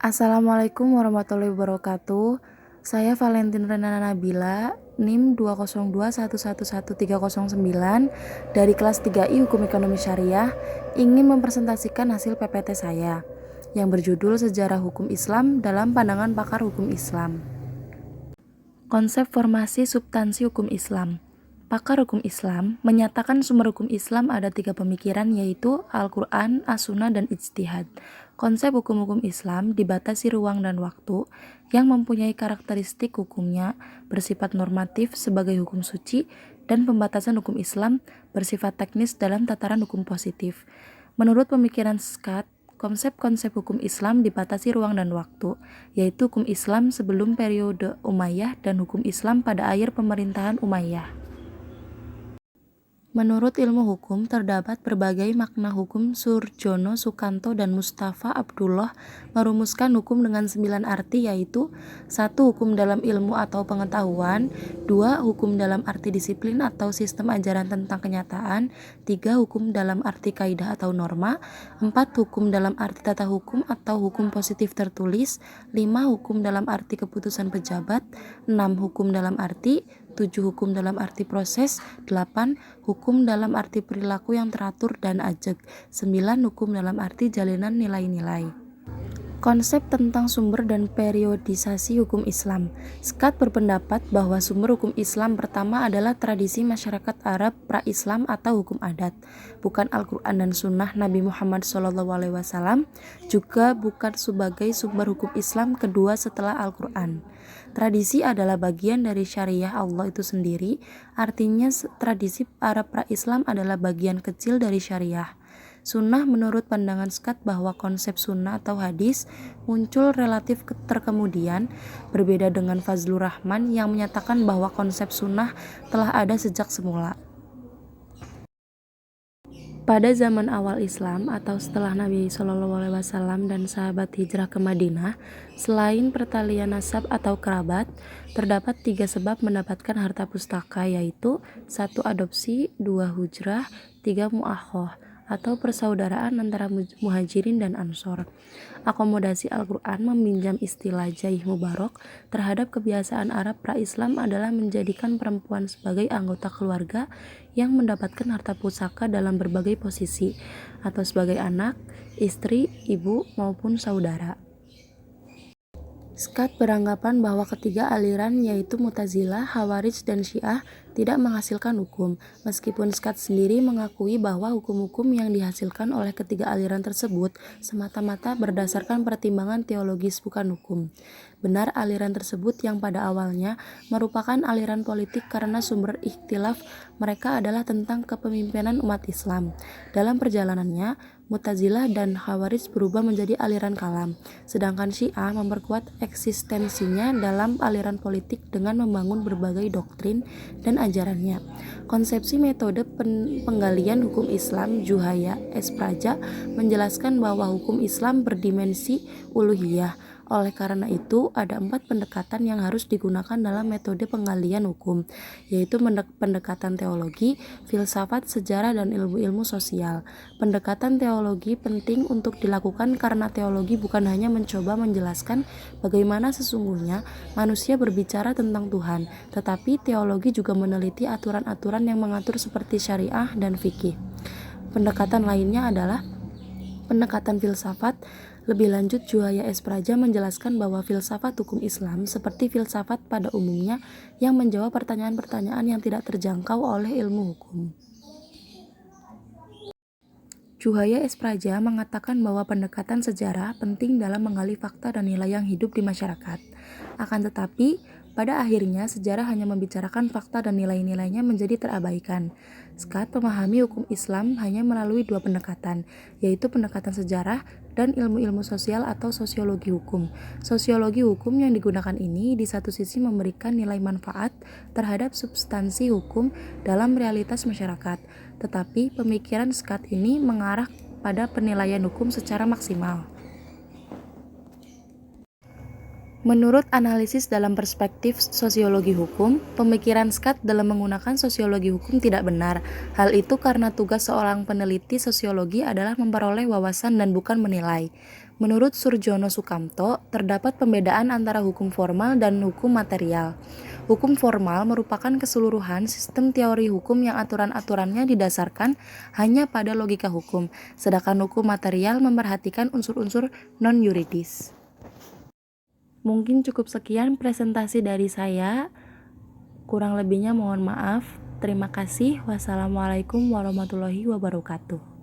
Assalamualaikum warahmatullahi wabarakatuh. Saya Valentin Renana Nabila, NIM 202111309 dari kelas 3I Hukum Ekonomi Syariah, ingin mempresentasikan hasil PPT saya yang berjudul Sejarah Hukum Islam dalam Pandangan Pakar Hukum Islam. Konsep formasi substansi hukum Islam. Pakar hukum Islam menyatakan sumber hukum Islam ada 3 pemikiran, yaitu Al-Quran, As-Sunnah, dan Ijtihad. Konsep hukum-hukum Islam dibatasi ruang dan waktu yang mempunyai karakteristik hukumnya bersifat normatif sebagai hukum suci dan pembatasan hukum Islam bersifat teknis dalam tataran hukum positif. Menurut pemikiran Scott, konsep-konsep hukum Islam dibatasi ruang dan waktu, yaitu hukum Islam sebelum periode Umayyah dan hukum Islam pada akhir pemerintahan Umayyah. Menurut ilmu hukum, terdapat berbagai makna hukum. Surjono Sukanto dan Mustafa Abdullah merumuskan hukum dengan 9 arti, yaitu 1. Hukum dalam ilmu atau pengetahuan, 2. Hukum dalam arti disiplin atau sistem ajaran tentang kenyataan, 3. Hukum dalam arti kaidah atau norma, 4. Hukum dalam arti tata hukum atau hukum positif tertulis, 5. Hukum dalam arti keputusan pejabat, 6. Hukum dalam arti, 7. Hukum dalam arti proses, 8. Hukum dalam arti perilaku yang teratur dan ajeg, 9. Hukum dalam arti jalinan nilai-nilai. Konsep tentang sumber dan periodisasi hukum Islam. Scott berpendapat bahwa sumber hukum Islam pertama adalah tradisi masyarakat Arab pra-Islam atau hukum adat, bukan Al-Quran dan Sunnah Nabi Muhammad SAW, juga bukan sebagai sumber hukum Islam kedua setelah Al-Quran. Tradisi adalah bagian dari syariah Allah itu sendiri, artinya tradisi Arab pra-Islam adalah bagian kecil dari syariah. Sunnah. Menurut pandangan Scott bahwa konsep sunnah atau hadis muncul relatif terkemudian, berbeda dengan Fazlur Rahman yang menyatakan bahwa konsep sunnah telah ada sejak semula. Pada zaman awal Islam atau setelah Nabi SAW dan sahabat hijrah ke Madinah, selain pertalian nasab atau kerabat, terdapat 3 sebab mendapatkan harta pustaka, yaitu 1. Adopsi, 2. Hujrah, 3. Mu'akhoh atau persaudaraan antara muhajirin dan ansor. Akomodasi Al-Quran meminjam istilah Jaih Mubarak terhadap kebiasaan Arab pra-Islam adalah menjadikan perempuan sebagai anggota keluarga yang mendapatkan harta pusaka dalam berbagai posisi, atau sebagai anak, istri, ibu, maupun saudara. Scott beranggapan bahwa ketiga aliran, yaitu Mu'tazilah, Khawarij, dan Syiah, tidak menghasilkan hukum, meskipun Scott sendiri mengakui bahwa hukum-hukum yang dihasilkan oleh ketiga aliran tersebut semata-mata berdasarkan pertimbangan teologis, bukan hukum. Benar, aliran tersebut yang pada awalnya merupakan aliran politik karena sumber ikhtilaf mereka adalah tentang kepemimpinan umat Islam. Dalam perjalanannya, Mu'tazilah dan Khawarij berubah menjadi aliran kalam, sedangkan Syiah memperkuat eksistensinya dalam aliran politik dengan membangun berbagai doktrin dan ajarannya. Konsepsi metode penggalian hukum Islam Juhaya S. Praja menjelaskan bahwa hukum Islam berdimensi uluhiyah. Oleh karena itu, ada 4 pendekatan yang harus digunakan dalam metode penggalian hukum, yaitu pendekatan teologi, filsafat, sejarah, dan ilmu-ilmu sosial. Pendekatan teologi penting untuk dilakukan karena teologi bukan hanya mencoba menjelaskan bagaimana sesungguhnya manusia berbicara tentang Tuhan, tetapi teologi juga meneliti aturan-aturan yang mengatur seperti syariah dan fikih. Pendekatan lainnya adalah pendekatan filsafat. Lebih lanjut, Juhaya S. Praja menjelaskan bahwa filsafat hukum Islam seperti filsafat pada umumnya yang menjawab pertanyaan-pertanyaan yang tidak terjangkau oleh ilmu hukum. Juhaya S. Praja mengatakan bahwa pendekatan sejarah penting dalam menggali fakta dan nilai yang hidup di masyarakat. Akan tetapi, pada akhirnya sejarah hanya membicarakan fakta dan nilai-nilainya menjadi terabaikan. Scott memahami hukum Islam hanya melalui 2 pendekatan, yaitu pendekatan sejarah dan ilmu-ilmu sosial atau sosiologi hukum. Sosiologi hukum yang digunakan ini di satu sisi memberikan nilai manfaat terhadap substansi hukum dalam realitas masyarakat, tetapi pemikiran Scott ini mengarah pada penilaian hukum secara maksimal. Menurut analisis dalam perspektif sosiologi hukum, pemikiran Scott dalam menggunakan sosiologi hukum tidak benar. Hal itu karena tugas seorang peneliti sosiologi adalah memperoleh wawasan dan bukan menilai. Menurut Surjono Sukamto, terdapat pembedaan antara hukum formal dan hukum material. Hukum formal merupakan keseluruhan sistem teori hukum yang aturan-aturannya didasarkan hanya pada logika hukum, sedangkan hukum material memperhatikan unsur-unsur non-yuridis. Mungkin cukup sekian presentasi dari saya, kurang lebihnya mohon maaf. Terima kasih. Wassalamualaikum warahmatullahi wabarakatuh.